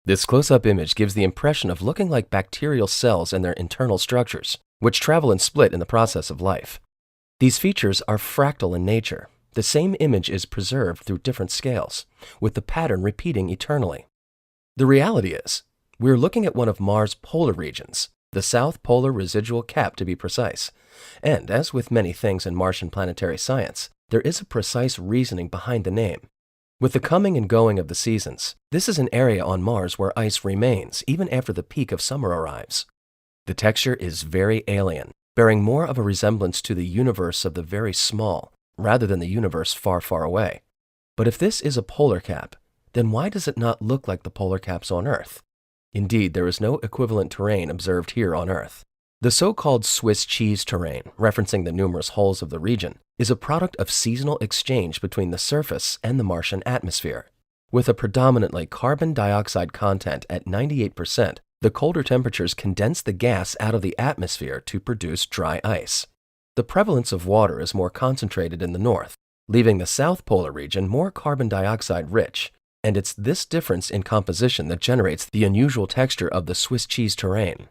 This close-up image gives the impression of looking like bacterial cells and their internal structures, which travel and split in the process of life. These features are fractal in nature. The same image is preserved through different scales, with the pattern repeating eternally. The reality is, we're looking at one of Mars' polar regions, the South Polar Residual Cap to be precise. And as with many things in Martian planetary science, there is a precise reasoning behind the name. With the coming and going of the seasons, this is an area on Mars where ice remains even after the peak of summer arrives. The texture is very alien, bearing more of a resemblance to the universe of the very small, rather than the universe far, far away. But if this is a polar cap, then why does it not look like the polar caps on Earth? Indeed, there is no equivalent terrain observed here on Earth. The so-called Swiss cheese terrain, referencing the numerous holes of the region, is a product of seasonal exchange between the surface and the Martian atmosphere. With a predominantly carbon dioxide content at 98%, the colder temperatures condense the gas out of the atmosphere to produce dry ice. The prevalence of water is more concentrated in the north, leaving the South Polar region more carbon dioxide rich, and it's this difference in composition that generates the unusual texture of the Swiss cheese terrain.